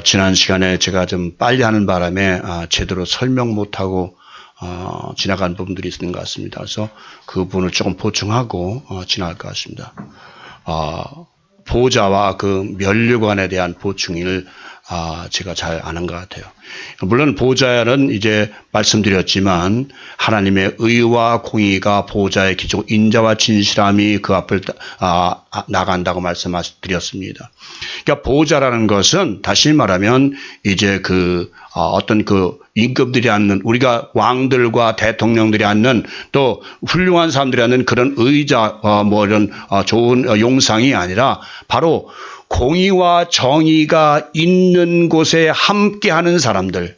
지난 시간에 제가 좀 빨리 하는 바람에 제대로 설명 못하고 지나간 부분들이 있는 것 같습니다. 그래서 그 부분을 조금 보충하고 지나갈 것 같습니다. 보호자와 그 면류관에 대한 보충을 제가 잘 아는 것 같아요. 물론 보호자는 이제 말씀드렸지만 하나님의 의와 공의가 보호자의 기초, 인자와 진실함이 그 앞을 나간다고 말씀드렸습니다. 그러니까 보호자라는 것은 다시 말하면 이제 어떤 임금들이 앉는, 우리가 왕들과 대통령들이 앉는, 또 훌륭한 사람들이 앉는 그런 의자, 이런 좋은 용상이 아니라 바로 공의와 정의가 있는 곳에 함께하는 사람들,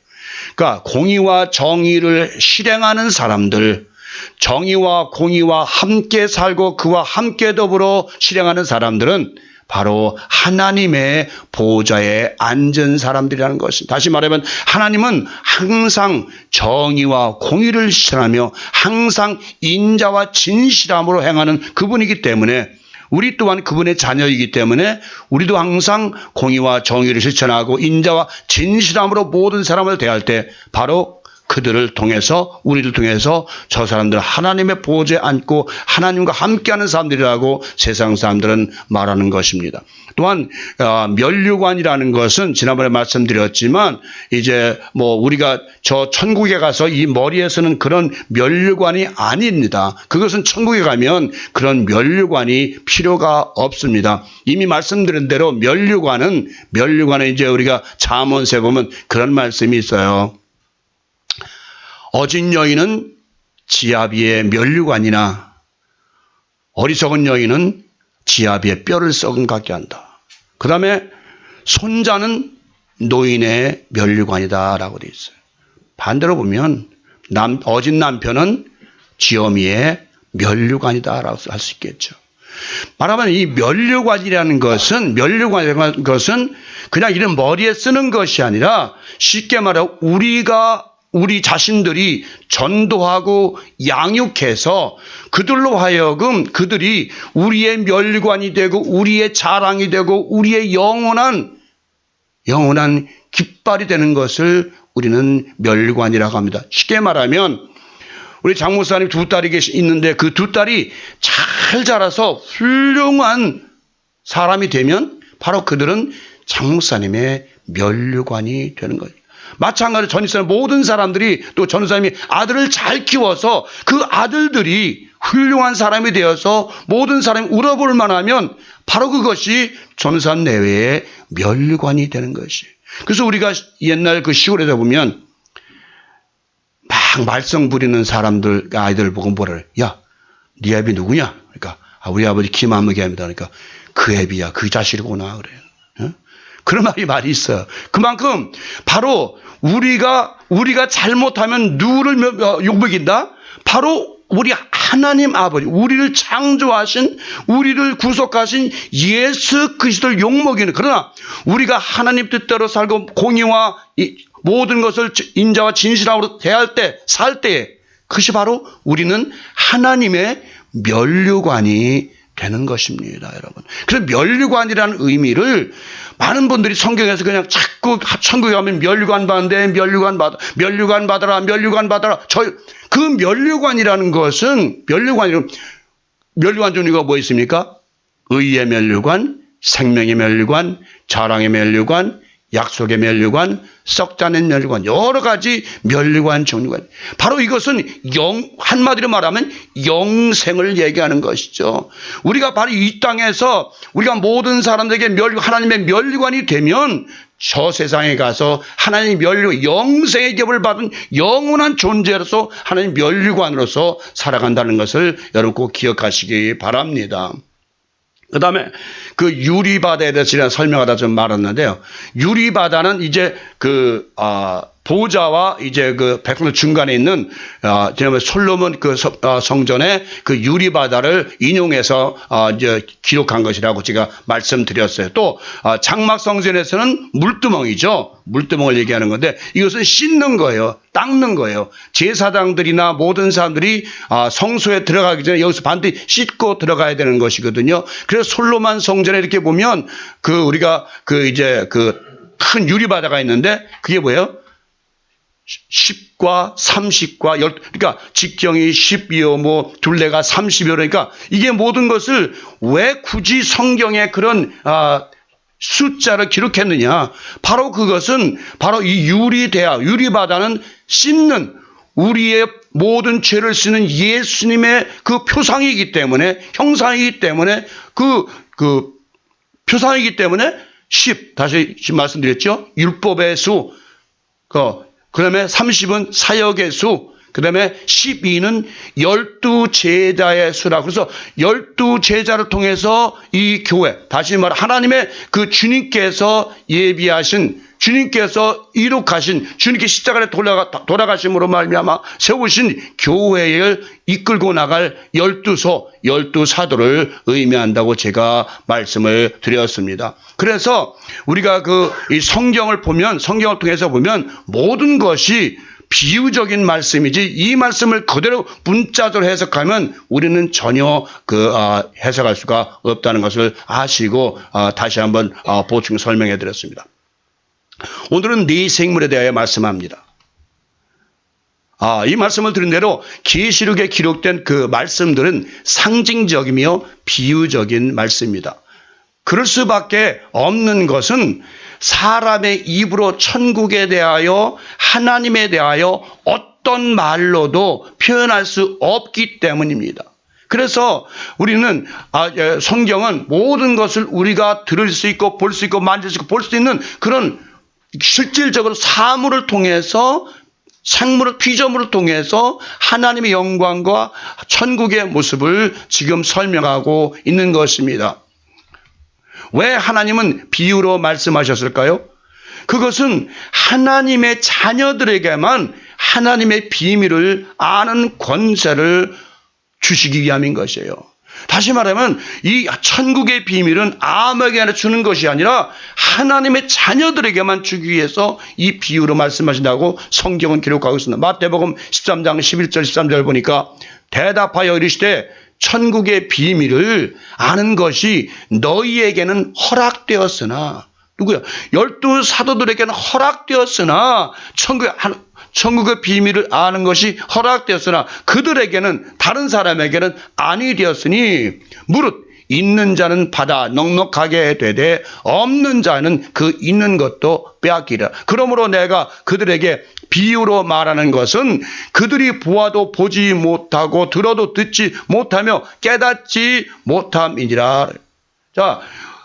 그러니까 공의와 정의를 실행하는 사람들, 정의와 공의와 함께 살고 그와 함께 더불어 실행하는 사람들은 바로 하나님의 보호자에 앉은 사람들이라는 것입니다. 다시 말하면 하나님은 항상 정의와 공의를 실현하며 항상 인자와 진실함으로 행하는 그분이기 때문에, 우리 또한 그분의 자녀이기 때문에 우리도 항상 공의와 정의를 실천하고 인자와 진실함으로 모든 사람을 대할 때 바로 그들을 통해서, 우리를 통해서 저 사람들 하나님의 보호자에 앉고 하나님과 함께하는 사람들이라고 세상 사람들은 말하는 것입니다. 또한 면류관이라는 것은 지난번에 말씀드렸지만 이제 우리가 저 천국에 가서 이 머리에 쓰는 그런 면류관이 아닙니다. 그것은 천국에 가면 그런 면류관이 필요가 없습니다. 이미 말씀드린 대로 면류관은 이제 우리가 잠언서에 보면 그런 말씀이 있어요. 어진 여인은 지아비의 면류관이나 어리석은 여인은 지아비의 뼈를 썩은 같게 한다. 그 다음에 손자는 노인의 면류관이다라고 되어 있어요. 반대로 보면 어진 남편은 지어미의 면류관이다라고 할 수 있겠죠. 말하면 이 면류관이라는 것은 그냥 이런 머리에 쓰는 것이 아니라 쉽게 말하면 우리 자신들이 전도하고 양육해서 그들로 하여금 그들이 우리의 면류관이 되고 우리의 자랑이 되고 우리의 영원한 깃발이 되는 것을 우리는 면류관이라고 합니다. 쉽게 말하면 우리 장목사님 두 딸이 있는데 그 두 딸이 잘 자라서 훌륭한 사람이 되면 바로 그들은 장목사님의 면류관이 되는 거예요. 마찬가지로 전입사의 모든 사람들이, 또 전입사님이 아들을 잘 키워서 그 아들들이 훌륭한 사람이 되어서 모든 사람이 울어볼 만하면 바로 그것이 전입사님 내외의 면류관이 되는 것이. 그래서 우리가 옛날 그 시골에서 보면 막 말썽 부리는 사람들 아이들 보고 뭐라 그래. 야, 네 애비 누구냐? 그러니까 우리 아버지 김한무기 애입니다. 그러니까 그 애비야, 그 자식이구나 그래요. 그런 말이 있어요. 그만큼 바로 우리가 잘못하면 누구를 욕먹인다? 바로 우리 하나님 아버지, 우리를 창조하신, 우리를 구속하신 예수 그리스도를 욕먹이는, 그러나 우리가 하나님 뜻대로 살고 공의와 모든 것을 인자와 진실함으로 대할 때, 살 때에 그것이 바로 우리는 하나님의 면류관이 되는 것입니다, 여러분. 그래서 면류관이라는 의미를 많은 분들이 성경에서 그냥 자꾸 천국에 가면 면류관 받는데 면류관 받아라. 그 면류관이라는 것은 면류관 종류가 뭐 있습니까? 의의 면류관, 생명의 면류관, 자랑의 면류관, 약속의 면류관, 썩자는 면류관, 여러 가지 면류관 종류가 있습니다. 바로 이것은 한마디로 말하면 영생을 얘기하는 것이죠. 우리가 바로 이 땅에서 우리가 모든 사람들에게 하나님의 면류관이 되면 저 세상에 가서 하나님의 영생의 겹을 받은 영원한 존재로서 하나님의 면류관으로서 살아간다는 것을 여러분 꼭 기억하시기 바랍니다. 그 다음에 그 유리바다에 대해서 제가 설명하다 좀 말았는데요. 유리바다는 이제 보호자와 이제 그 백성들 중간에 있는 지난번에 솔로몬 그 성전의 그 유리바다를 인용해서 이제 기록한 것이라고 제가 말씀드렸어요. 또 장막 성전에서는 물두멍이죠. 물두멍을 얘기하는 건데 이것은 씻는 거예요. 닦는 거예요. 제사장들이나 모든 사람들이 성소에 들어가기 전에 여기서 반드시 씻고 들어가야 되는 것이거든요. 그래서 솔로몬 성전에 이렇게 보면 우리가 이제 큰 유리바다가 있는데 그게 뭐예요? 10과 30과 10, 그러니까 직경이 10이요, 뭐, 둘레가 30이요. 그러니까 이게 모든 것을 왜 굳이 성경에 그런, 숫자를 기록했느냐. 바로 그것은 바로 이 유리바다는 씻는 우리의 모든 죄를 씻는 예수님의 그 표상이기 때문에, 형상이기 때문에, 그 표상이기 때문에 10, 다시 말씀드렸죠. 율법의 수, 그 다음에 30은 사역의 수, 그 다음에 12는 12제자의 수라. 그래서 12제자를 통해서 이 교회, 다시 말해 하나님의 그 주님께서 예비하신, 주님께서 이룩하신, 주님께 십자가에 돌아가심으로 말미암아 세우신 교회를 이끌고 나갈 12사도를 의미한다고 제가 말씀을 드렸습니다. 그래서 우리가 이 성경을 통해서 보면 모든 것이 비유적인 말씀이지 이 말씀을 그대로 문자적으로 해석하면 우리는 전혀 해석할 수가 없다는 것을 아시고 다시 한번 보충 설명해 드렸습니다. 오늘은 네 생물에 대하여 말씀합니다. 이 말씀을 들은 대로 계시록에 기록된 그 말씀들은 상징적이며 비유적인 말씀입니다. 그럴 수밖에 없는 것은 사람의 입으로 천국에 대하여 하나님에 대하여 어떤 말로도 표현할 수 없기 때문입니다. 그래서 우리는 성경은 모든 것을 우리가 들을 수 있고 볼 수 있고 만질 수 있고 볼 수 있는 그런 실질적으로 사물을 통해서 생물을 피조물을 통해서 하나님의 영광과 천국의 모습을 지금 설명하고 있는 것입니다. 왜 하나님은 비유로 말씀하셨을까요? 그것은 하나님의 자녀들에게만 하나님의 비밀을 아는 권세를 주시기 위함인 것이에요. 다시 말하면 이 천국의 비밀은 아무에게나 주는 것이 아니라 하나님의 자녀들에게만 주기 위해서 이 비유로 말씀하신다고 성경은 기록하고 있습니다. 마태복음 13장 11절 13절 보니까 대답하여 이르시되 천국의 비밀을 아는 것이 너희에게는 허락되었으나 누구야? 12사도들에게는 허락되었으나 천국의 비밀을 아는 것이 허락되었으나 그들에게는 다른 사람에게는 아니 되었으니 무릇 있는 자는 받아 넉넉하게 되되 없는 자는 그 있는 것도 빼앗기라. 그러므로 내가 그들에게 비유로 말하는 것은 그들이 보아도 보지 못하고 들어도 듣지 못하며 깨닫지 못함이니라. 자,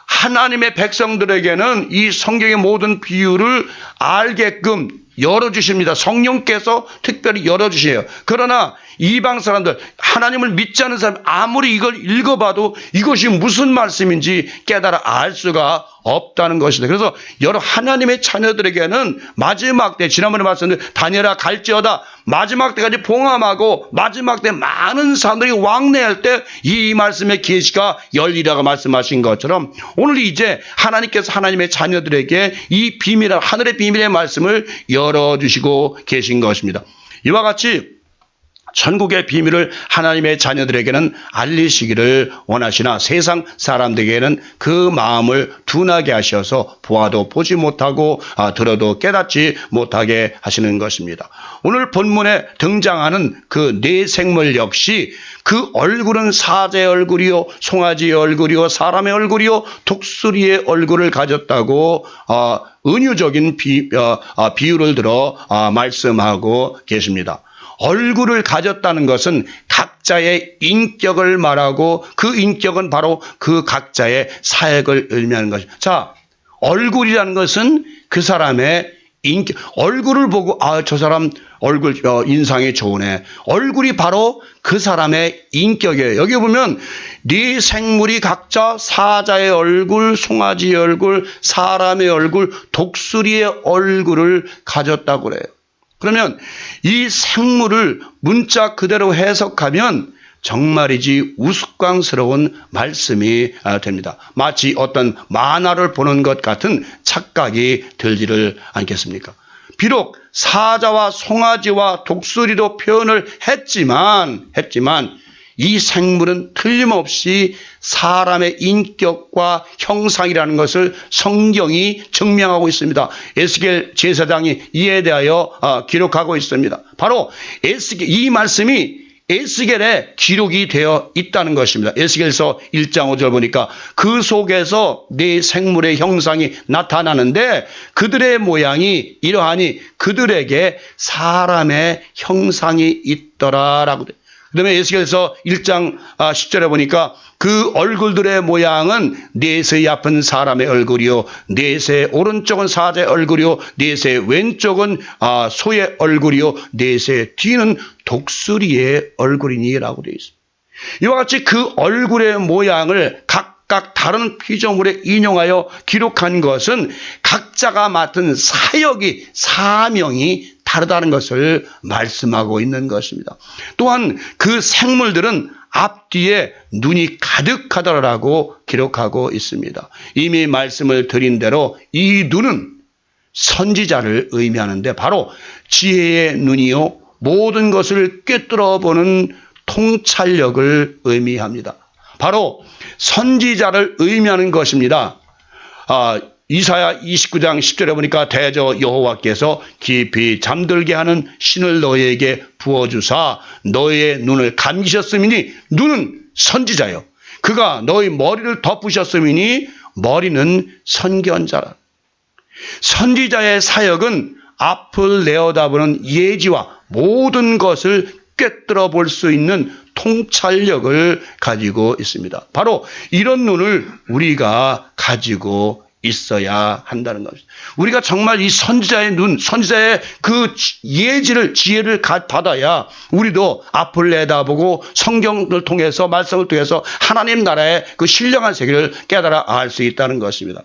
하나님의 백성들에게는 이 성경의 모든 비유를 알게끔 열어주십니다. 성령께서 특별히 열어주세요. 그러나 이방 사람들, 하나님을 믿지 않는 사람 아무리 이걸 읽어봐도 이것이 무슨 말씀인지 깨달아 알 수가 없다는 것이다. 그래서 여러 하나님의 자녀들에게는 마지막 때, 지난번에 말씀드린 다니엘아 갈지어다, 마지막 때까지 봉함하고 마지막 때 많은 사람들이 왕래할 때 이 말씀의 계시가 열리라고 말씀하신 것처럼 오늘 이제 하나님께서 하나님의 자녀들에게 이 비밀, 하늘의 비밀의 말씀을 열어주시고 계신 것입니다. 이와 같이 천국의 비밀을 하나님의 자녀들에게는 알리시기를 원하시나 세상 사람들에게는 그 마음을 둔하게 하셔서 보아도 보지 못하고 들어도 깨닫지 못하게 하시는 것입니다. 오늘 본문에 등장하는 그 네 생물 역시 그 얼굴은 사자의 얼굴이요 송아지의 얼굴이요 사람의 얼굴이요 독수리의 얼굴을 가졌다고 은유적인 비유를 들어 말씀하고 계십니다. 얼굴을 가졌다는 것은 각자의 인격을 말하고 그 인격은 바로 그 각자의 사역을 의미하는 것입니다. 자, 얼굴이라는 것은 그 사람의 인격, 얼굴을 보고 저 사람 얼굴 인상이 좋으네. 얼굴이 바로 그 사람의 인격이에요. 여기 보면 네 생물이 각자 사자의 얼굴, 송아지의 얼굴, 사람의 얼굴, 독수리의 얼굴을 가졌다고 그래요. 그러면 이 생물을 문자 그대로 해석하면 정말이지 우스꽝스러운 말씀이 됩니다. 마치 어떤 만화를 보는 것 같은 착각이 들지를 않겠습니까? 비록 사자와 송아지와 독수리로 표현을 했지만 이 생물은 틀림없이 사람의 인격과 형상이라는 것을 성경이 증명하고 있습니다. 에스겔 제사장이 이에 대하여 기록하고 있습니다. 바로 이 말씀이 에스겔에 기록이 되어 있다는 것입니다. 에스겔서 1장 5절 보니까 그 속에서 네 생물의 형상이 나타나는데 그들의 모양이 이러하니 그들에게 사람의 형상이 있더라라고 돼요. 그다음에 에스겔서 1장 10절에 보니까 그 얼굴들의 모양은 넷의 아픈 사람의 얼굴이요, 넷의 오른쪽은 사자의 얼굴이요, 넷의 왼쪽은 소의 얼굴이요, 넷의 뒤는 독수리의 얼굴이니라고 되어 있습니다. 이와 같이 그 얼굴의 모양을 각각 다른 피조물에 인용하여 기록한 것은 각자가 맡은 사명이 다르다는 것을 말씀하고 있는 것입니다. 또한 그 생물들은 앞뒤에 눈이 가득하더라고 기록하고 있습니다. 이미 말씀을 드린 대로 이 눈은 선지자를 의미하는데 바로 지혜의 눈이요, 모든 것을 꿰뚫어 보는 통찰력을 의미합니다. 바로 선지자를 의미하는 것입니다. 이사야 29장 10절에 보니까 대저 여호와께서 깊이 잠들게 하는 신을 너희에게 부어주사 너희의 눈을 감기셨음이니, 눈은 선지자요, 그가 너희 머리를 덮으셨음이니 머리는 선견자라. 선지자의 사역은 앞을 내어다보는 예지와 모든 것을 꿰뚫어 볼 수 있는 통찰력을 가지고 있습니다. 바로 이런 눈을 우리가 가지고 있어야 한다는 것입니다. 우리가 정말 이 선지자의 눈, 선지자의 그 예지를, 지혜를 받아야 우리도 앞을 내다보고 성경을 통해서, 말씀을 통해서 하나님 나라의 그 신령한 세계를 깨달아 알 수 있다는 것입니다.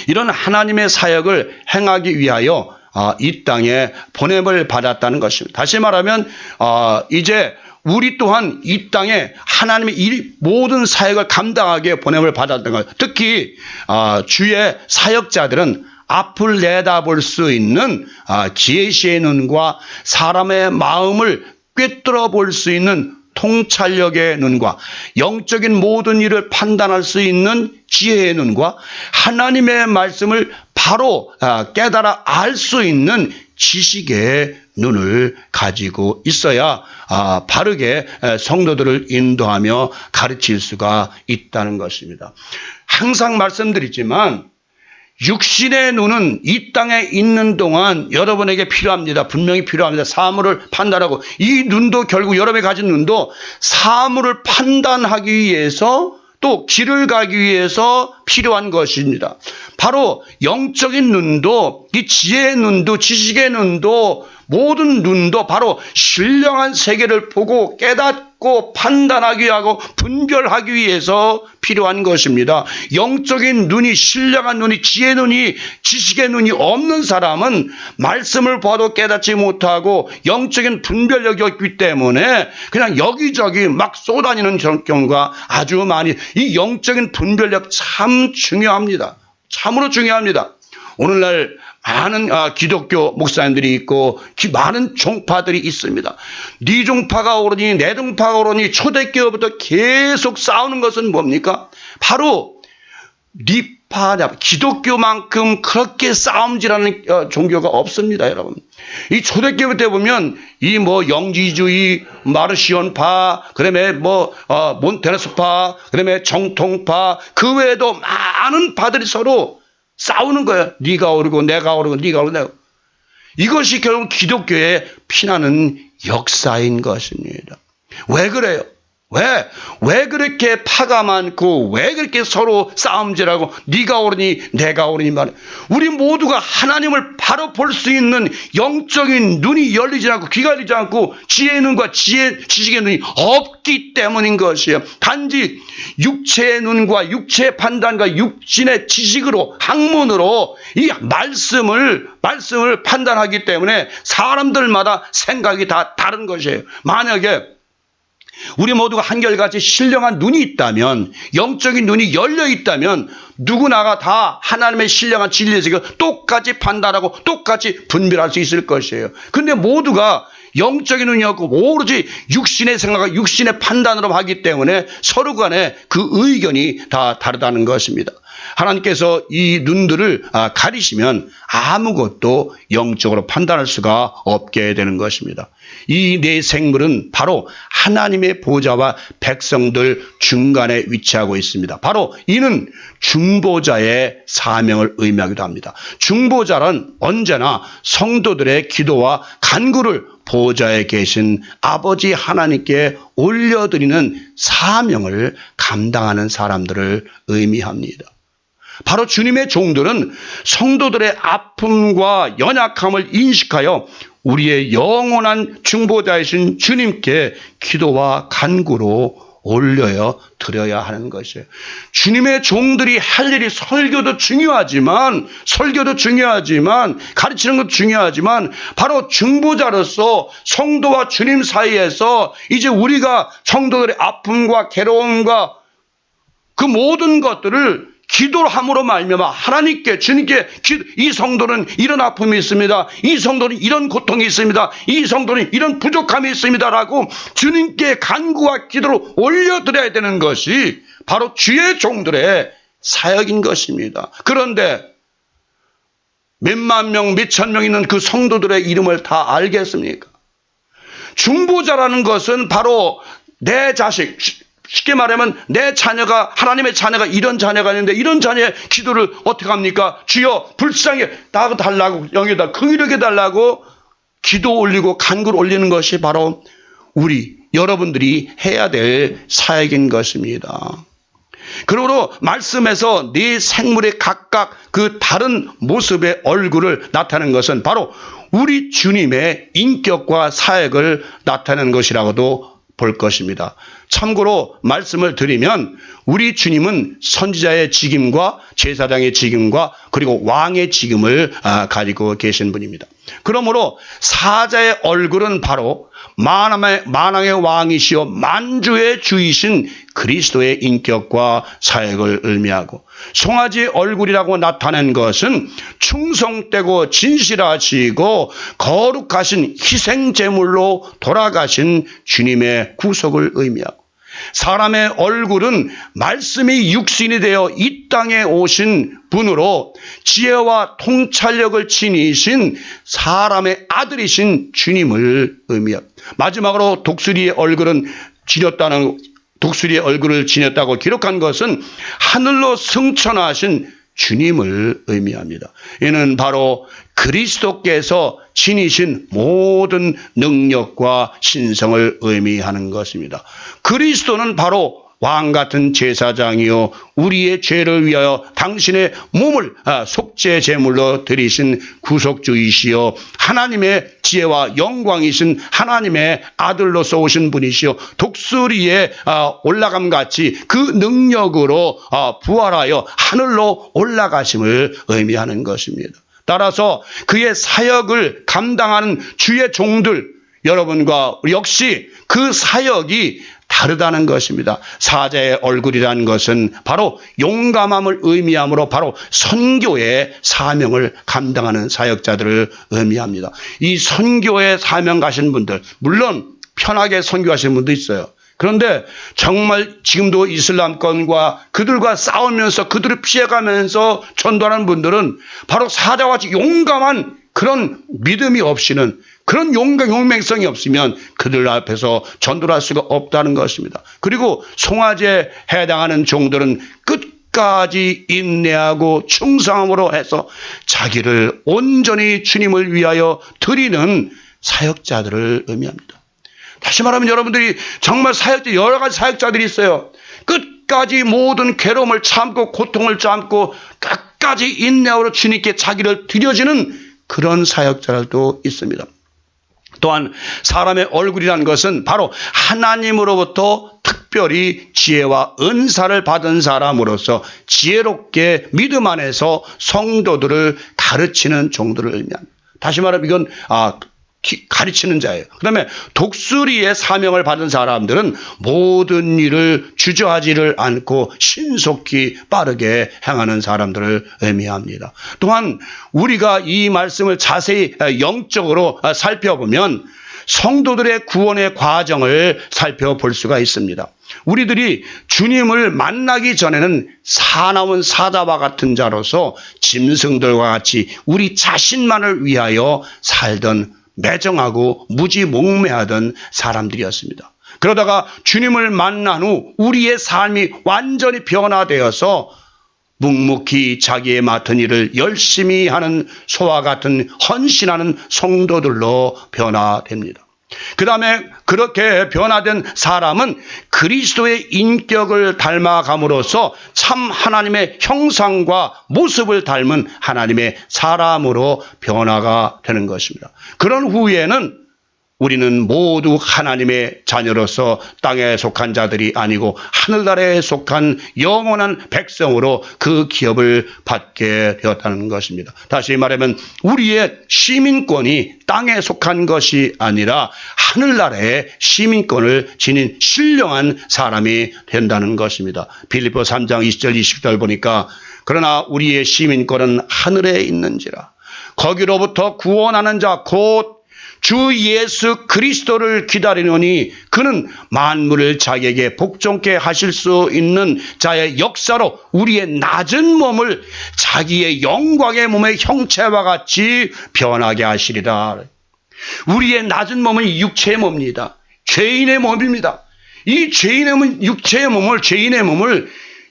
이런 하나님의 사역을 행하기 위하여 이 땅에 보냄을 받았다는 것입니다. 다시 말하면 이제 우리 또한 이 땅에 하나님의 모든 사역을 감당하게 보냄을 받았던 것. 특히 주의 사역자들은 앞을 내다볼 수 있는 지혜시의 눈과 사람의 마음을 꿰뚫어 볼 수 있는 통찰력의 눈과 영적인 모든 일을 판단할 수 있는 지혜의 눈과 하나님의 말씀을 바로 깨달아 알 수 있는 지식의 눈을 가지고 있어야 바르게 성도들을 인도하며 가르칠 수가 있다는 것입니다. 항상 말씀드리지만 육신의 눈은 이 땅에 있는 동안 여러분에게 필요합니다. 분명히 필요합니다. 사물을 판단하고, 이 눈도 결국 여러분이 가진 눈도 사물을 판단하기 위해서 또 길을 가기 위해서 필요한 것입니다. 바로 영적인 눈도, 이 지혜의 눈도, 지식의 눈도, 모든 눈도 바로 신령한 세계를 보고 깨닫고 판단하기 하고 분별하기 위해서 필요한 것입니다. 영적인 눈이, 신령한 눈이, 지혜의 눈이, 지식의 눈이 없는 사람은 말씀을 봐도 깨닫지 못하고 영적인 분별력이 없기 때문에 그냥 여기저기 막 쏘다니는 경우가 아주 많이. 이 영적인 분별력 참 중요합니다. 참으로 중요합니다. 오늘날 많은 기독교 목사님들이 있고 많은 종파들이 있습니다. 네 종파가 오르니 내 종파가 오르니 초대교회부터 계속 싸우는 것은 뭡니까? 바로 니파냐, 기독교만큼 그렇게 싸움질하는 종교가 없습니다, 여러분. 이 초대교회 때 보면 이 영지주의, 마르시온파, 그다음에 몬테네스파, 그다음에 정통파, 그 외에도 많은 파들이 서로 싸우는 거예요. 네가 오르고 내가 오르고 네가 오르고 내가. 이것이 결국 기독교의 피나는 역사인 것입니다. 왜 그래요? 왜 그렇게 파가 많고 왜 그렇게 서로 싸움질하고 네가 오르니 내가 오르니 말이야. 우리 모두가 하나님을 바로 볼 수 있는 영적인 눈이 열리지 않고 귀가 열리지 않고 지혜의 눈과 지식의 눈이 없기 때문인 것이에요. 단지 육체의 눈과 육체의 판단과 육신의 지식으로, 학문으로 이 말씀을 판단하기 때문에 사람들마다 생각이 다 다른 것이에요. 만약에 우리 모두가 한결같이 신령한 눈이 있다면, 영적인 눈이 열려 있다면 누구나가 다 하나님의 신령한 진리의 세계를 똑같이 판단하고 똑같이 분별할 수 있을 것이에요. 그런데 모두가 영적인 눈이 없고 오로지 육신의 생각과 육신의 판단으로 하기 때문에 서로 간에 그 의견이 다 다르다는 것입니다. 하나님께서 이 눈들을 가리시면 아무것도 영적으로 판단할 수가 없게 되는 것입니다. 이 네 생물은 바로 하나님의 보좌와 백성들 중간에 위치하고 있습니다. 바로 이는 중보자의 사명을 의미하기도 합니다. 중보자는 언제나 성도들의 기도와 간구를 보좌에 계신 아버지 하나님께 올려드리는 사명을 감당하는 사람들을 의미합니다. 바로 주님의 종들은 성도들의 아픔과 연약함을 인식하여 우리의 영원한 중보자이신 주님께 기도와 간구로 올려 드려야 하는 것이에요. 주님의 종들이 할 일이 설교도 중요하지만 가르치는 것도 중요하지만 바로 중보자로서 성도와 주님 사이에서 이제 우리가 성도들의 아픔과 괴로움과 그 모든 것들을 기도를 함으로 말미암아 하나님께 주님께 이 성도는 이런 아픔이 있습니다. 이 성도는 이런 고통이 있습니다. 이 성도는 이런 부족함이 있습니다라고 주님께 간구와 기도를 올려드려야 되는 것이 바로 주의 종들의 사역인 것입니다. 그런데 몇만 명, 몇천 명 있는 그 성도들의 이름을 다 알겠습니까? 중보자라는 것은 바로 내 자식, 쉽게 말하면 내 자녀가 하나님의 자녀가 이런 자녀가 있는데 이런 자녀의 기도를 어떻게 합니까? 주여 불쌍히 나가 달라고 영에다 긍휼하게 달라고 기도 올리고 간구를 올리는 것이 바로 우리 여러분들이 해야 될 사역인 것입니다. 그러므로 말씀에서 네 생물의 각각 그 다른 모습의 얼굴을 나타내는 것은 바로 우리 주님의 인격과 사역을 나타내는 것이라고도 볼 것입니다. 참고로 말씀을 드리면 우리 주님은 선지자의 직임과 제사장의 직임과 그리고 왕의 직임을 가지고 계신 분입니다. 그러므로 사자의 얼굴은 바로 만왕의 왕이시요 만주의 주이신 그리스도의 인격과 사역을 의미하고, 송아지의 얼굴이라고 나타낸 것은 충성되고 진실하시고 거룩하신 희생제물로 돌아가신 주님의 구속을 의미하고, 사람의 얼굴은 말씀이 육신이 되어 이 땅에 오신 분으로 지혜와 통찰력을 지니신 사람의 아들이신 주님을 의미합니다. 마지막으로 독수리의 얼굴을 지녔다고 기록한 것은 하늘로 승천하신 주님을 의미합니다. 이는 바로 그리스도께서 지니신 모든 능력과 신성을 의미하는 것입니다. 그리스도는 바로 왕 같은 제사장이요 우리의 죄를 위하여 당신의 몸을 속죄 제물로 드리신 구속주이시요 하나님의 지혜와 영광이신 하나님의 아들로서 오신 분이시요 독수리에 올라감같이 그 능력으로 부활하여 하늘로 올라가심을 의미하는 것입니다. 따라서 그의 사역을 감당하는 주의 종들 여러분과 역시 그 사역이 다르다는 것입니다. 사자의 얼굴이라는 것은 바로 용감함을 의미하므로 바로 선교의 사명을 감당하는 사역자들을 의미합니다. 이 선교의 사명 가신 분들, 물론 편하게 선교하시는 분도 있어요. 그런데 정말 지금도 이슬람권과 그들과 싸우면서 그들을 피해가면서 전도하는 분들은 바로 사자와 같이 용감한 그런 믿음이 없이는, 그런 용맹성이 없으면 그들 앞에서 전도를 할 수가 없다는 것입니다. 그리고 송아지에 해당하는 종들은 끝까지 인내하고 충성함으로 해서 자기를 온전히 주님을 위하여 드리는 사역자들을 의미합니다. 다시 말하면 여러분들이 정말 여러 가지 사역자들이 있어요. 끝까지 모든 괴로움을 참고 고통을 참고 끝까지 인내하고 주님께 자기를 드려지는 그런 사역자들도 있습니다. 또한 사람의 얼굴이라는 것은 바로 하나님으로부터 특별히 지혜와 은사를 받은 사람으로서 지혜롭게 믿음 안에서 성도들을 가르치는 종들을 의미합니다. 다시 말하면 이건 가르치는 자예요. 그 다음에 독수리의 사명을 받은 사람들은 모든 일을 주저하지를 않고 신속히 빠르게 행하는 사람들을 의미합니다. 또한 우리가 이 말씀을 자세히 영적으로 살펴보면 성도들의 구원의 과정을 살펴볼 수가 있습니다. 우리들이 주님을 만나기 전에는 사나운 사자와 같은 자로서 짐승들과 같이 우리 자신만을 위하여 살던 매정하고 무지몽매하던 사람들이었습니다. 그러다가 주님을 만난 후 우리의 삶이 완전히 변화되어서 묵묵히 자기의 맡은 일을 열심히 하는 소와 같은 헌신하는 성도들로 변화됩니다. 그 다음에 그렇게 변화된 사람은 그리스도의 인격을 닮아감으로써 참 하나님의 형상과 모습을 닮은 하나님의 사람으로 변화가 되는 것입니다. 그런 후에는 우리는 모두 하나님의 자녀로서 땅에 속한 자들이 아니고 하늘나라에 속한 영원한 백성으로 그 기업을 받게 되었다는 것입니다. 다시 말하면 우리의 시민권이 땅에 속한 것이 아니라 하늘나라의 시민권을 지닌 신령한 사람이 된다는 것입니다. 빌립보 3장 20절 20절 보니까 그러나 우리의 시민권은 하늘에 있는지라 거기로부터 구원하는 자 곧 주 예수 그리스도를 기다리노니 그는 만물을 자기에게 복종케 하실 수 있는 자의 역사로 우리의 낮은 몸을 자기의 영광의 몸의 형체와 같이 변하게 하시리라. 우리의 낮은 몸은 육체의 몸입니다. 죄인의 몸입니다. 이 죄인의 몸, 육체의 몸을, 죄인의 몸을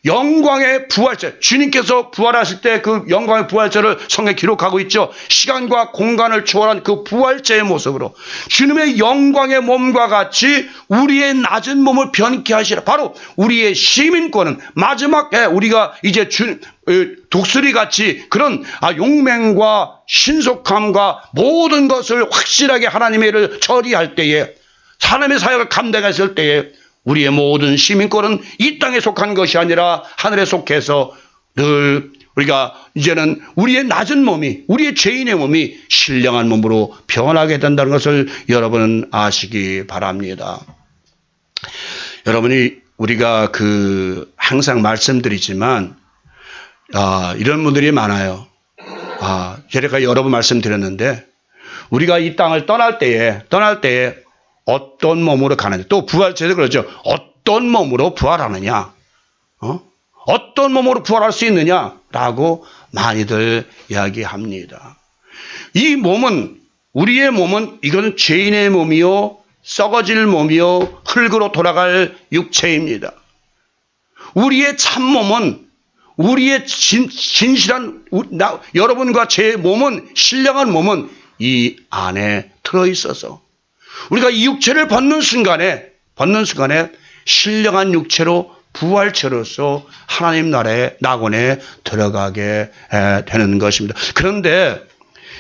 영광의 부활체, 주님께서 부활하실 때 그 영광의 부활체를 성경에 기록하고 있죠. 시간과 공간을 초월한 그 부활체의 모습으로 주님의 영광의 몸과 같이 우리의 낮은 몸을 변케 하시라. 바로 우리의 시민권은 마지막에 우리가 이제 독수리같이 그런 용맹과 신속함과 모든 것을 확실하게 하나님의 일을 처리할 때에 하나님의 사역을 감당했을 때에 우리의 모든 시민권은 이 땅에 속한 것이 아니라 하늘에 속해서 늘 우리가 이제는 우리의 낮은 몸이, 우리의 죄인의 몸이 신령한 몸으로 변하게 된다는 것을 여러분은 아시기 바랍니다. 여러분이 우리가 항상 말씀드리지만 이런 분들이 많아요. 제가 여러 번 말씀드렸는데 우리가 이 땅을 떠날 때에 어떤 몸으로 가느냐. 또 부활체도 그렇죠. 어떤 몸으로 부활하느냐. 어떤 몸으로 부활할 수 있느냐라고 많이들 이야기합니다. 이 몸은, 우리의 몸은 이건 죄인의 몸이요, 썩어질 몸이요, 흙으로 돌아갈 육체입니다. 우리의 참몸은, 우리의 진실한 여러분과 제 몸은, 신령한 몸은 이 안에 들어있어서 우리가 이 육체를 받는 순간에 신령한 육체로 부활체로서 하나님 나라의 낙원에 들어가게 되는 것입니다. 그런데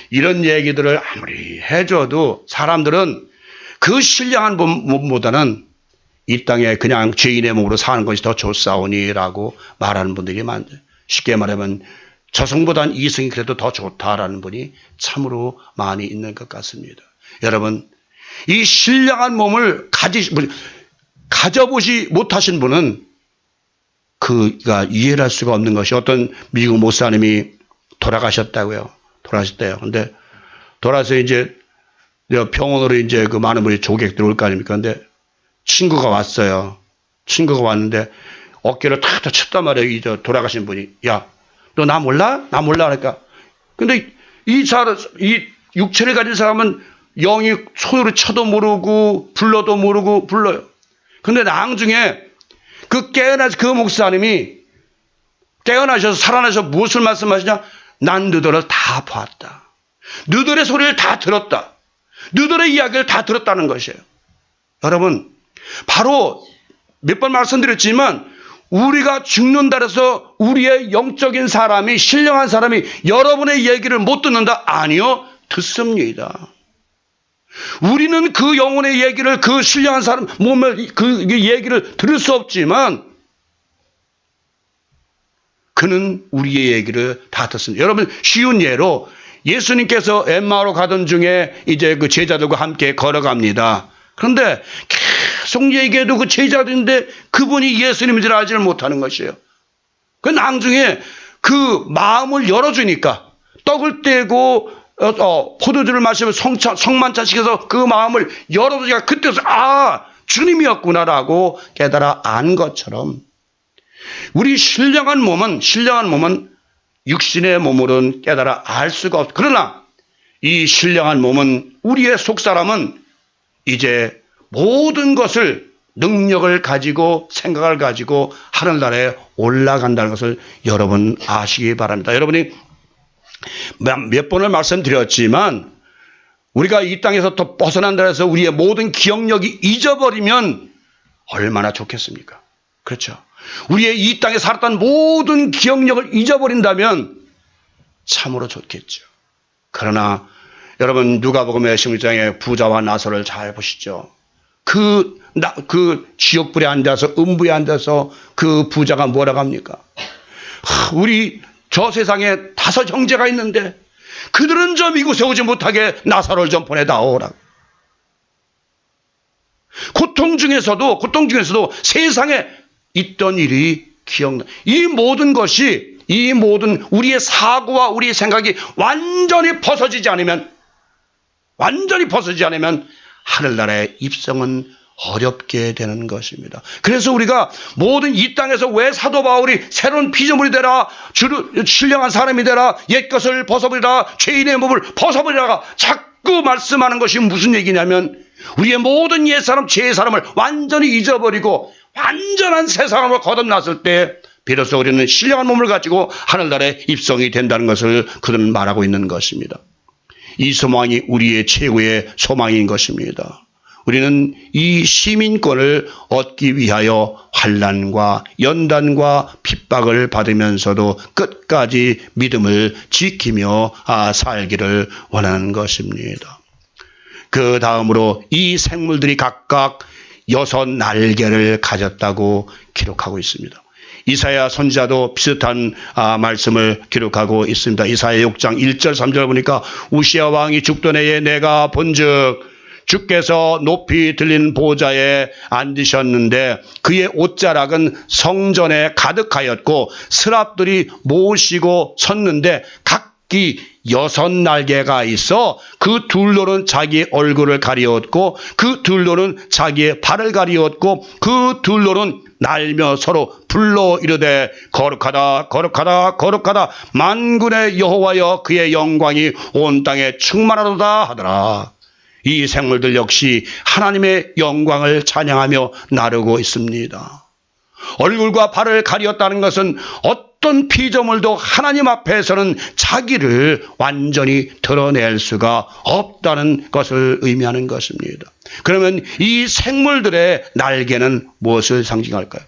이런 얘기들을 아무리 해줘도 사람들은 그 신령한 몸보다는 이 땅에 그냥 죄인의 몸으로 사는 것이 더 좋사오니라고 말하는 분들이 많아요. 쉽게 말하면 저승보단 이승이 그래도 더 좋다라는 분이 참으로 많이 있는 것 같습니다. 여러분, 이 신령한 몸을 가져보지 못하신 분은 그가 이해를 할 수가 없는 것이 어떤 미국 목사님이 돌아가셨다고요. 돌아가셨대요. 근데 돌아서 이제 병원으로 이제 그 많은 분이 조객들 올 거 아닙니까? 근데 친구가 왔어요. 친구가 왔는데 어깨를 탁탁 쳤단 말이에요. 이 돌아가신 분이. 야, 너 나 몰라? 나 몰라. 그러니까. 근데 이 육체를 가진 사람은 영이 손으로 쳐도 모르고 불러도 모르고 불러요. 근데 나중에 그 목사님이 깨어나셔서 살아나셔서 무엇을 말씀하시냐? 난 너희들을 다 봤다. 너희들의 소리를 다 들었다. 너희들의 이야기를 다 들었다는 것이에요. 여러분, 바로 몇 번 말씀드렸지만 우리가 죽는다 해서 우리의 영적인 사람이, 신령한 사람이 여러분의 얘기를 못 듣는다? 아니요, 듣습니다. 우리는 그 영혼의 얘기를, 그 신령한 사람 몸의 그 얘기를 들을 수 없지만 그는 우리의 얘기를 다 듣습니다. 여러분, 쉬운 예로 예수님께서 엠마오로 가던 중에 이제 그 제자들과 함께 걸어갑니다. 그런데 계속 얘기해도 그 제자들인데 그분이 예수님인 줄 알지를 못하는 것이에요. 그 나중에 그 마음을 열어주니까 떡을 떼고 포도주를 마시면 성만찬 시켜서 그 마음을 열어주니까 그때서 주님이었구나라고 깨달아 안 것처럼 우리 신령한 몸은 육신의 몸으로는 깨달아 알 수가 없어. 그러나 이 신령한 몸은 우리의 속사람은 이제 모든 것을 능력을 가지고 생각을 가지고 하늘나라에 올라간다는 것을 여러분 아시기 바랍니다. 여러분이 몇 번을 말씀드렸지만 우리가 이 땅에서 또 벗어난다 해서 우리의 모든 기억력이 잊어버리면 얼마나 좋겠습니까? 그렇죠. 우리의 이 땅에 살았던 모든 기억력을 잊어버린다면 참으로 좋겠죠. 그러나 여러분 누가복음의 16장의 부자와 나사로를 잘 보시죠. 그 지옥불에 앉아서 음부에 앉아서 그 부자가 뭐라고 합니까? 우리 저 세상에 5 형제가 있는데 그들은 좀 이곳에 오지 못하게 나사로를 좀 보내다오라고. 고통 중에서도 세상에 있던 일이 기억나. 이 모든 우리의 사고와 우리의 생각이 완전히 벗어지지 않으면 하늘나라의 입성은 어렵게 되는 것입니다. 그래서 우리가 모든 이 땅에서 왜 사도 바울이 새로운 피조물이 되라, 신령한 사람이 되라, 옛것을 벗어버리라, 죄인의 몸을 벗어버리라 자꾸 말씀하는 것이 무슨 얘기냐면 우리의 모든 옛사람, 죄사람을 완전히 잊어버리고 완전한 새 사람으로 거듭났을 때 비로소 우리는 신령한 몸을 가지고 하늘나라에 입성이 된다는 것을 그들은 말하고 있는 것입니다. 이 소망이 우리의 최고의 소망인 것입니다. 우리는 이 시민권을 얻기 위하여 환난과 연단과 핍박을 받으면서도 끝까지 믿음을 지키며 살기를 원하는 것입니다. 그 다음으로 이 생물들이 각각 6 날개를 가졌다고 기록하고 있습니다. 이사야 선지자도 비슷한 말씀을 기록하고 있습니다. 이사야 6장 1절 3절 보니까 우시야 왕이 죽던 해에 내가 본즉 주께서 높이 들린 보좌에 앉으셨는데 그의 옷자락은 성전에 가득하였고 스랍들이 모시고 섰는데 각기 6 날개가 있어 그 둘로는 자기의 얼굴을 가리었고 그 둘로는 자기의 발을 가리었고 그 둘로는 날며 서로 불러 이르되 거룩하다 거룩하다 거룩하다 만군의 여호와여 그의 영광이 온 땅에 충만하도다 하더라. 이 생물들 역시 하나님의 영광을 찬양하며 나르고 있습니다. 얼굴과 발을 가리었다는 것은 어떤 피조물도 하나님 앞에서는 자기를 완전히 드러낼 수가 없다는 것을 의미하는 것입니다. 그러면 이 생물들의 날개는 무엇을 상징할까요?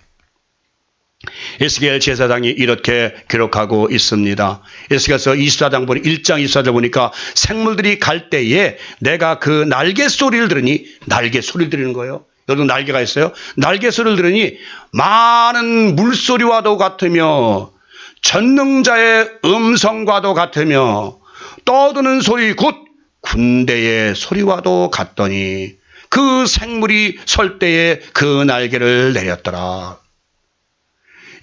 에스겔 제사장이 이렇게 기록하고 있습니다. 에스겔서 24장 보니 1장 24절 보니까 생물들이 갈 때에 내가 그 날개 소리를 들으니 날개 소리를 들리는 거예요. 여러분 날개가 있어요. 날개 소리를 들으니 많은 물소리와도 같으며 전능자의 음성과도 같으며 떠드는 소리 곧 군대의 소리와도 같더니 그 생물이 설 때에 그 날개를 내렸더라.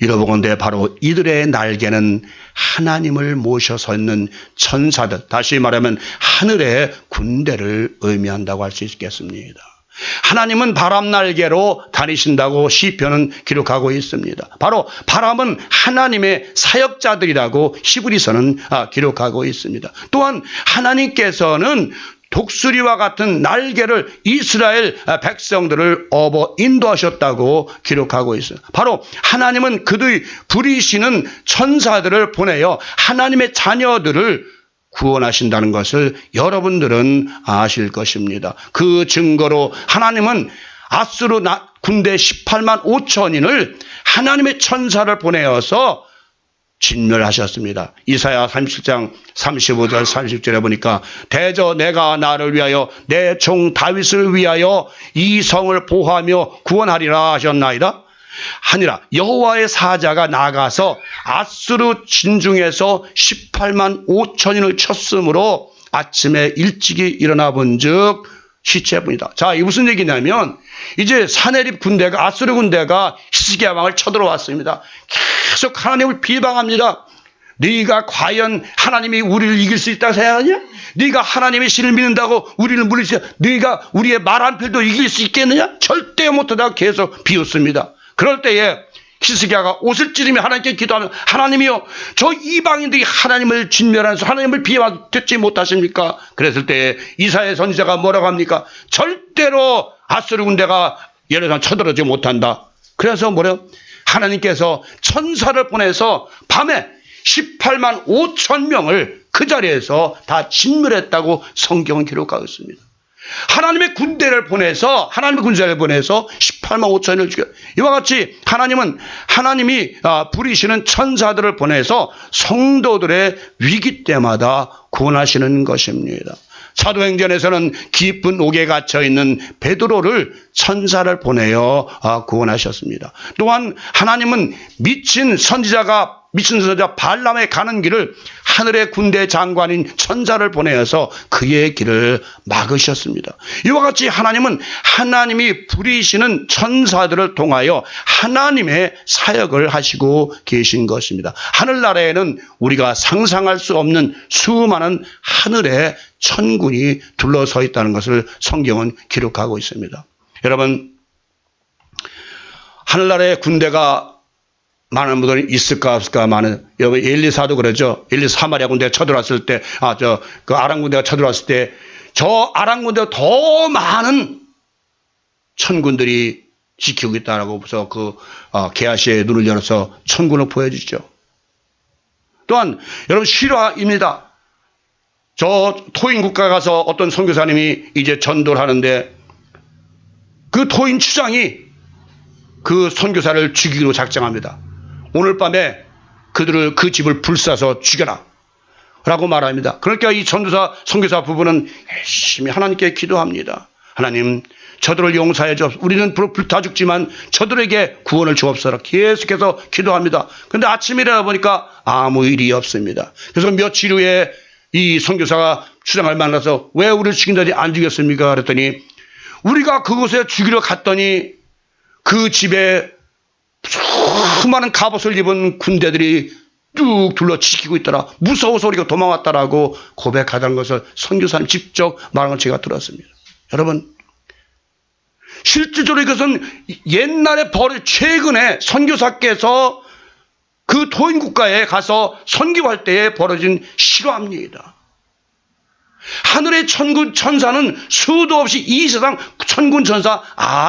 이러보건대 바로 이들의 날개는 하나님을 모셔 서 있는 천사들, 다시 말하면 하늘의 군대를 의미한다고 할 수 있겠습니다. 하나님은 바람 날개로 다니신다고 시편은 기록하고 있습니다. 바로 바람은 하나님의 사역자들이라고 히브리서는 기록하고 있습니다. 또한 하나님께서는 독수리와 같은 날개를 이스라엘 백성들을 업어 인도하셨다고 기록하고 있어요. 바로 하나님은 그들이 부리시는 천사들을 보내어 하나님의 자녀들을 구원하신다는 것을 여러분들은 아실 것입니다. 그 증거로 하나님은 아수르 군대 18만 5천인을 하나님의 천사를 보내어서 진멸하셨습니다. 이사야 37장 35절 30절에 보니까 대저 내가 나를 위하여 내 종 다윗을 위하여 이 성을 보호하며 구원하리라 하셨나이다. 하니라. 여호와의 사자가 나가서 아수르 진중에서 18만 5천인을 쳤으므로 아침에 일찍이 일어나 본즉 시체뿐이다. 자, 이 무슨 얘기냐면 이제 사내립 군대가, 아수르 군대가 히스기야 왕을 쳐들어왔습니다. 계속 하나님을 비방합니다. 네가 과연 하나님이 우리를 이길 수 있다고 생각하냐? 네가 하나님의 신을 믿는다고 우리를 물릴 수 있냐? 네가 우리의 말 한 필도 이길 수 있겠느냐? 절대 못하다고 계속 비웃습니다. 그럴 때에 히스기야가 옷을 찌르며 하나님께 기도하면, 하나님이여, 저 이방인들이 하나님을 진멸하면서 하나님을 비하하지 듣지 못하십니까? 그랬을 때 이사야 선지자가 뭐라고 합니까? 절대로 아수르 군대가 예루살렘 쳐들어오지 못한다. 그래서 뭐래요? 하나님께서 천사를 보내서 밤에 18만 5천 명을 그 자리에서 다 진멸했다고 성경은 기록하고 있습니다. 하나님의 군대를 보내서, 하나님의 군사를 보내서 18만 5천을 죽여. 이와 같이 하나님이 부리시는 천사들을 보내서 성도들의 위기 때마다 구원하시는 것입니다. 사도행전에서는 깊은 옥에 갇혀 있는 베드로를 천사를 보내어 구원하셨습니다. 또한 하나님은 미친 선지자 발람에 가는 길을 하늘의 군대 장관인 천사를 보내어서 그의 길을 막으셨습니다. 이와 같이 하나님은 하나님이 부리시는 천사들을 통하여 하나님의 사역을 하시고 계신 것입니다. 하늘나라에는 우리가 상상할 수 없는 수많은 하늘의 천군이 둘러서 있다는 것을 성경은 기록하고 있습니다. 여러분, 하늘나라의 군대가 많은 분들이 있을까 없을까 많은, 여러분 엘리사도 그러죠. 엘리사 사마리아 군대가 쳐들어왔을 때, 그 아람 군대가 쳐들어왔을 때 저 아람 군대가 더 많은 천군들이 지키고 있다라고 해서 게하시의 눈을 열어서 천군을 보여주죠. 또한 여러분 실화입니다. 저 토인 국가 가서 어떤 선교사님이 이제 전도를 하는데 그 토인 추장이 그 선교사를 죽이기로 작정합니다. 오늘 밤에 그 집을 불사서 죽여라 라고 말합니다. 그러니까 이 선교사 부부는 열심히 하나님께 기도합니다. 하나님, 저들을 용서해 주옵소서. 우리는 불타 죽지만 저들에게 구원을 주옵소서. 계속해서 기도합니다. 그런데 아침에 일어나 보니까 아무 일이 없습니다. 그래서 며칠 후에 이 선교사가 추장을 만나서 왜 우리를 죽인다니 안 죽였습니까? 그랬더니 우리가 그곳에 죽이러 갔더니 그 집에 수많은 갑옷을 입은 군대들이 쭉 둘러 지키고 있더라. 무서워서 우리가 도망왔다라고 고백하다는 것을 선교사님 직접 말한 걸 제가 들었습니다. 여러분, 실질적으로 이것은 옛날에 최근에 선교사께서 그 토인 국가에 가서 선교할 때에 벌어진 실화입니다. 하늘의 천사는 수도 없이 이 세상 천군 천사,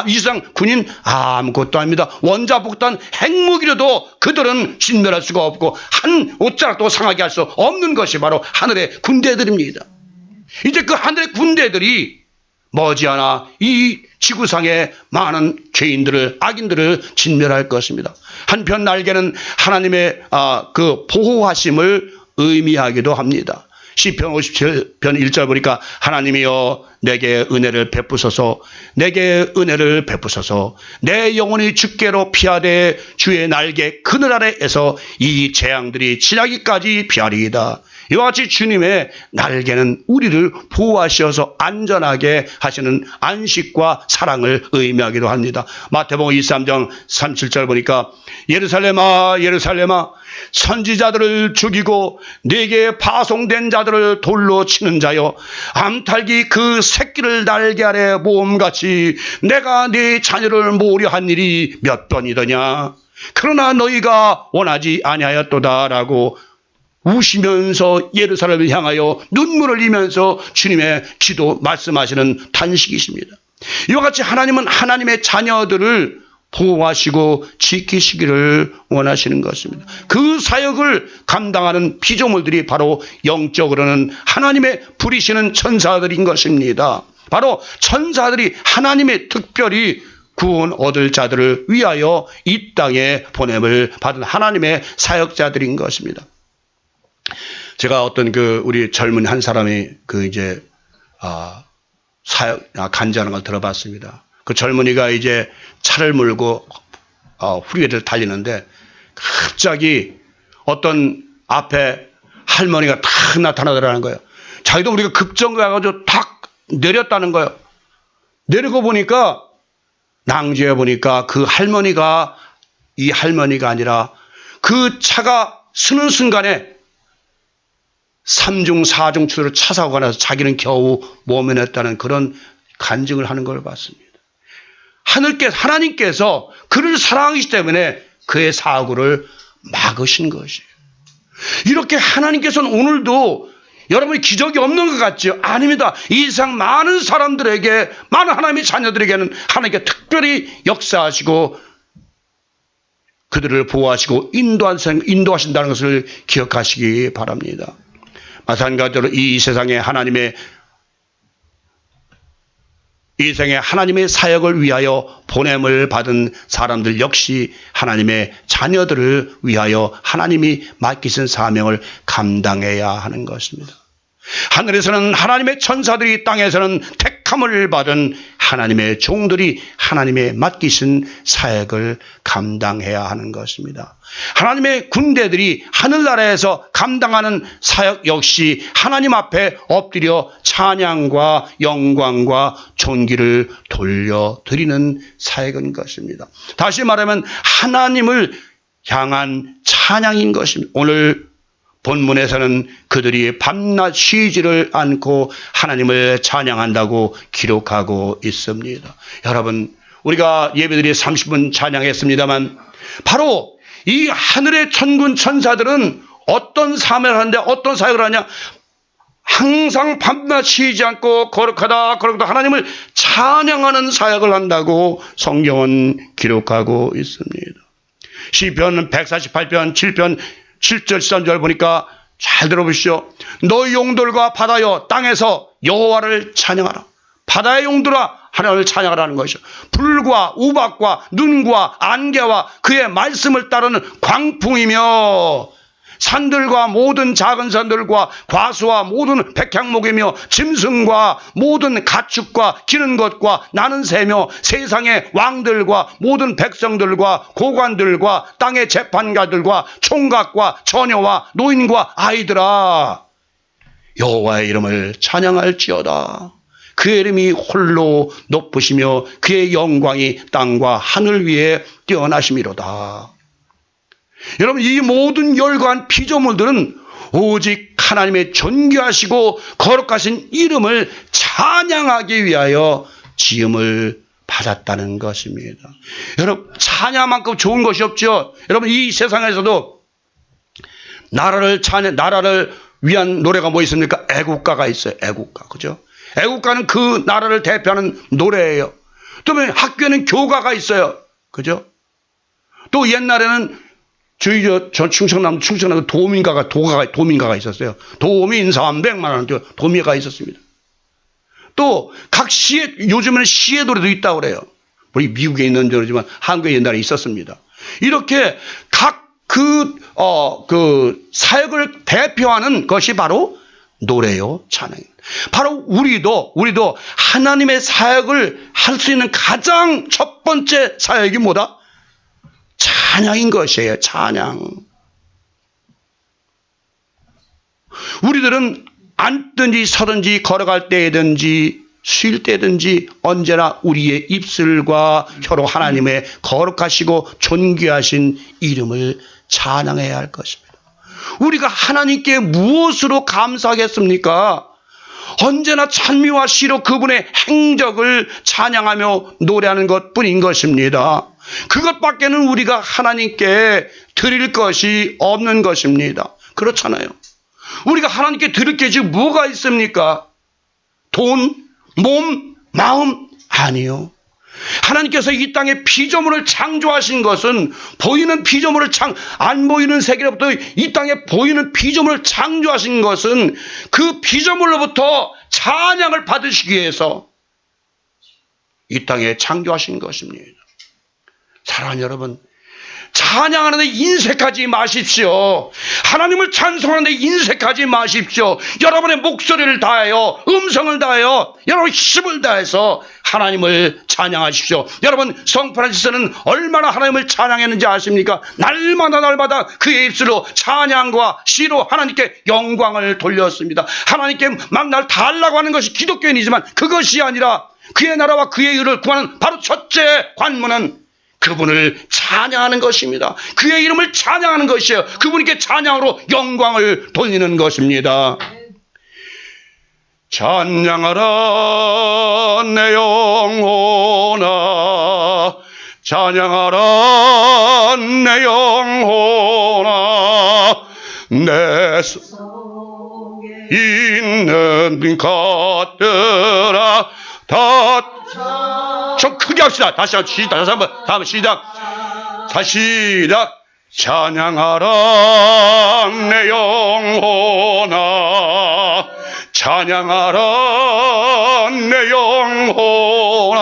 이 세상 군인 아무것도 아닙니다. 원자폭탄 핵무기로도 그들은 진멸할 수가 없고 한 옷자락도 상하게 할 수 없는 것이 바로 하늘의 군대들입니다. 이제 그 하늘의 군대들이 머지않아 이 지구상의 많은 죄인들을, 악인들을 진멸할 것입니다. 한편 날개는 하나님의 그 보호하심을 의미하기도 합니다. 시편 57편 1절 보니까 하나님이여 내게 은혜를 베푸소서, 내게 은혜를 베푸소서. 내 영혼이 주께로 피하되 주의 날개 그늘 아래에서 이 재앙들이 지나기까지 피하리이다. 이와 같이 주님의 날개는 우리를 보호하셔서 안전하게 하시는 안식과 사랑을 의미하기도 합니다. 마태복음 23장 37절 보니까 예루살렘아 예루살렘아 선지자들을 죽이고 네게 파송된 자들을 돌로 치는 자여, 암탉이 그 새끼를 날개 아래 모음같이 내가 네 자녀를 모으려 한 일이 몇 번이더냐. 그러나 너희가 원하지 아니하였도다라고 우시면서 예루살렘을 향하여 눈물을 흘리면서 주님의 기도 말씀하시는 단식이십니다. 이와 같이 하나님은 하나님의 자녀들을 보호하시고 지키시기를 원하시는 것입니다. 그 사역을 감당하는 피조물들이 바로 영적으로는 하나님의 부리시는 천사들인 것입니다. 바로 천사들이 하나님의 특별히 구원 얻을 자들을 위하여 이 땅에 보냄을 받은 하나님의 사역자들인 것입니다. 제가 어떤 우리 젊은 한 사람이 사역 간증하는 걸 들어봤습니다. 그 젊은이가 이제 차를 몰고 후리를 달리는데 갑자기 어떤 앞에 할머니가 탁 나타나더라는 거예요. 자기도 우리가 급정거해가지고 탁 내렸다는 거예요. 내리고 보니까 낭주해 보니까 그 할머니가 이 할머니가 아니라 그 차가 서는 순간에 3중 4중 추로 차 사고가 나서 자기는 겨우 모면했다는 그런 간증을 하는 걸 봤습니다. 하나님께서 그를 사랑하시기 때문에 그의 사고를 막으신 것이에요. 이렇게 하나님께서는 오늘도 여러분이 기적이 없는 것 같죠? 아닙니다. 이 세상 많은 사람들에게, 많은 하나님의 자녀들에게는 하나님께 특별히 역사하시고 그들을 보호하시고 인도하신다는 것을 기억하시기 바랍니다. 마찬가지로 이 세상에 하나님의 사역을 위하여 보냄을 받은 사람들 역시 하나님의 자녀들을 위하여 하나님이 맡기신 사명을 감당해야 하는 것입니다. 하늘에서는 하나님의 천사들이, 땅에서는 택함을 받은 하나님의 종들이 하나님의 맡기신 사역을 감당해야 하는 것입니다. 하나님의 군대들이 하늘나라에서 감당하는 사역 역시 하나님 앞에 엎드려 찬양과 영광과 존귀를 돌려드리는 사역인 것입니다. 다시 말하면 하나님을 향한 찬양인 것입니다. 오늘 본문에서는 그들이 밤낮 쉬지를 않고 하나님을 찬양한다고 기록하고 있습니다. 여러분, 우리가 예배드리 30분 찬양했습니다만 바로 이 하늘의 천군 천사들은 어떤 삶을 하는데 어떤 사역을 하냐? 항상 밤낮 쉬지 않고 거룩하다 하나님을 찬양하는 사역을 한다고 성경은 기록하고 있습니다. 시편 148편 7편 7절 13절 보니까 잘 들어보시죠. 너희 용들과 바다여 땅에서 여호와를 찬양하라. 바다의 용들아 하나님을 찬양하라는 것이죠. 불과 우박과 눈과 안개와 그의 말씀을 따르는 광풍이며 산들과 모든 작은 산들과 과수와 모든 백향목이며 짐승과 모든 가축과 기는 것과 나는 새며 세상의 왕들과 모든 백성들과 고관들과 땅의 재판가들과 총각과 처녀와 노인과 아이들아 여호와의 이름을 찬양할지어다. 그의 이름이 홀로 높으시며 그의 영광이 땅과 하늘 위에 뛰어나심이로다. 여러분, 이 모든 열관 피조물들은 오직 하나님의 존귀하시고 거룩하신 이름을 찬양하기 위하여 지음을 받았다는 것입니다. 여러분, 찬양만큼 좋은 것이 없죠. 여러분, 이 세상에서도 나라를 위한 노래가 뭐 있습니까? 애국가가 있어요. 애국가. 그죠? 애국가는 그 나라를 대표하는 노래예요. 또 학교에는 교가가 있어요. 그죠? 또 옛날에는 저 충청남도 도민가가 있었어요. 도민 300만 원 도민가가 있었습니다. 또 각 시에 요즘에는 시의 노래도 있다고 그래요. 우리 미국에 있는 노래지만 한국에 옛날에 있었습니다. 이렇게 각 그 사역을 대표하는 것이 바로 노래요, 찬양입니다. 바로 우리도 하나님의 사역을 할 수 있는 가장 첫 번째 사역이 뭐다? 찬양인 것이에요. 찬양. 우리들은 앉든지 서든지 걸어갈 때든지 쉴 때든지 언제나 우리의 입술과 혀로 하나님의 거룩하시고 존귀하신 이름을 찬양해야 할 것입니다. 우리가 하나님께 무엇으로 감사하겠습니까? 언제나 찬미와 시로 그분의 행적을 찬양하며 노래하는 것뿐인 것입니다. 그것밖에는 우리가 하나님께 드릴 것이 없는 것입니다. 그렇잖아요. 우리가 하나님께 드릴 게 지금 뭐가 있습니까? 돈, 몸, 마음? 아니요. 하나님께서 이 땅에 피조물을 창조하신 것은 보이는 피조물을 안 보이는 세계로부터 이 땅에 보이는 피조물을 창조하신 것은 그 피조물로부터 찬양을 받으시기 위해서 이 땅에 창조하신 것입니다. 사랑하는 여러분, 찬양하는 데 인색하지 마십시오. 하나님을 찬송하는 데 인색하지 마십시오. 여러분의 목소리를 다하여, 음성을 다하여, 여러분 힘을 다해서 하나님을 찬양하십시오. 여러분, 성 프란시스는 얼마나 하나님을 찬양했는지 아십니까? 날마다 그의 입술로 찬양과 시로 하나님께 영광을 돌렸습니다. 하나님께 막 날 달라고 하는 것이 기독교인이지만 그것이 아니라 그의 나라와 그의 의를 구하는 바로 첫째 관문은 그분을 찬양하는 것입니다. 그의 이름을 찬양하는 것이에요. 그분께 찬양으로 영광을 돌리는 것입니다. 찬양하라 내 영혼아, 찬양하라 내 영혼아, 내 속에 있는 것들아 다 좀 크게 합시다. 다시 한번 시작. 찬양하라 내 영혼아, 찬양하라 내 영혼아,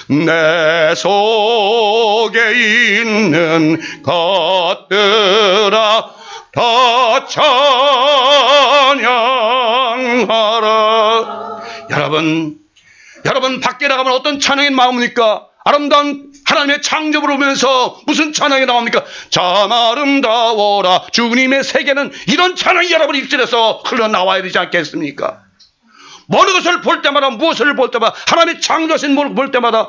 내 속에 있는 것들아 다 찬양하라. 여러분 밖에 나가면 어떤 찬양이 나옵니까? 아름다운 하나님의 창조를 보면서 무슨 찬양이 나옵니까? 참 아름다워라 주님의 세계는, 이런 찬양이 여러분 입술에서 흘러나와야 되지 않겠습니까? 어느 것을 볼 때마다, 무엇을 볼 때마다, 하나님의 창조하신 뭘 볼 때마다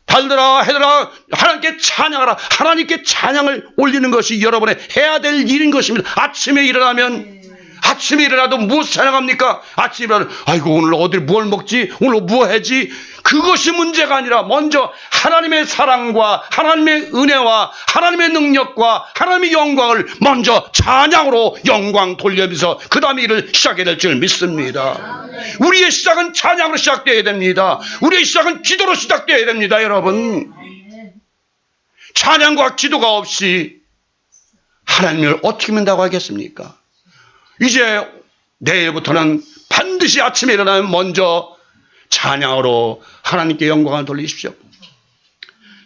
달들아 해들아 하나님께 찬양하라. 하나님께 찬양을 올리는 것이 여러분의 해야 될 일인 것입니다. 아침에 일어나도 무엇 찬양합니까? 아침에 일어나도 아이고 오늘 어디 뭘 먹지? 오늘 뭐 하지? 그것이 문제가 아니라 먼저 하나님의 사랑과 하나님의 은혜와 하나님의 능력과 하나님의 영광을 먼저 찬양으로 영광 돌리면서 그 다음에 일을 시작해야 될 줄 믿습니다. 우리의 시작은 찬양으로 시작되어야 됩니다. 우리의 시작은 기도로 시작되어야 됩니다. 여러분, 찬양과 기도가 없이 하나님을 어떻게 믿는다고 하겠습니까? 이제 내일부터는 반드시 아침에 일어나면 먼저 찬양으로 하나님께 영광을 돌리십시오.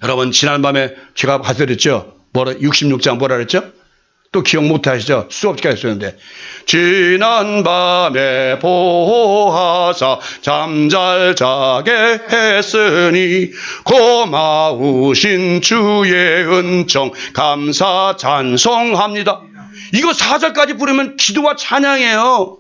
여러분, 지난밤에 제가 가르쳤죠? 66장 뭐라 그랬죠? 또 기억 못 하시죠? 수없이 했었는데, 지난밤에 보호하사 잠잘 자게 했으니 고마우신 주의 은총 감사 찬송합니다. 이거 4절까지 부르면 기도와 찬양이에요.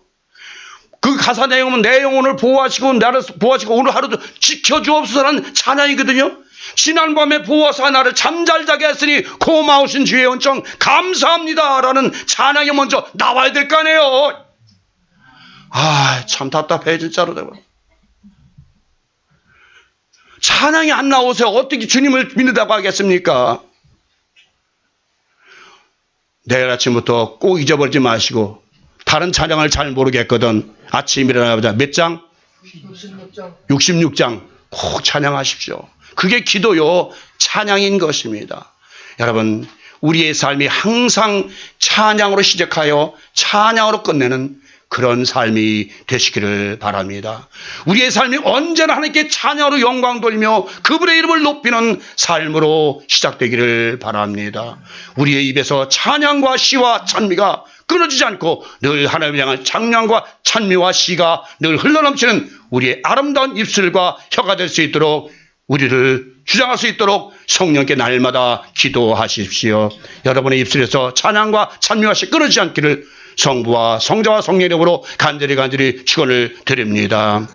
그 가사 내용은 내 영혼을 보호하시고 나를 보호하시고 오늘 하루도 지켜주옵소서라는 찬양이거든요. 지난밤에 보호하사 나를 잠잘 자게 했으니 고마우신 주의 은총 감사합니다라는 찬양이 먼저 나와야 될 거 아니에요. 참 답답해 진짜로. 찬양이 안 나오세요. 어떻게 주님을 믿는다고 하겠습니까? 내일 아침부터 꼭 잊어버리지 마시고, 다른 찬양을 잘 모르겠거든. 아침에 일어나보자 몇 장? 66장 꼭 찬양하십시오. 그게 기도요, 찬양인 것입니다. 여러분, 우리의 삶이 항상 찬양으로 시작하여 찬양으로 끝내는 그런 삶이 되시기를 바랍니다. 우리의 삶이 언제나 하나님께 찬양으로 영광 돌리며 그분의 이름을 높이는 삶으로 시작되기를 바랍니다. 우리의 입에서 찬양과 시와 찬미가 끊어지지 않고 늘 하나님을 향한 찬양과 찬미와 시가 늘 흘러넘치는 우리의 아름다운 입술과 혀가 될 수 있도록, 우리를 주장할 수 있도록 성령께 날마다 기도하십시오. 여러분의 입술에서 찬양과 찬미와 시 끊어지지 않기를 성부와 성자와 성령의 이름으로 간절히 축원을 드립니다.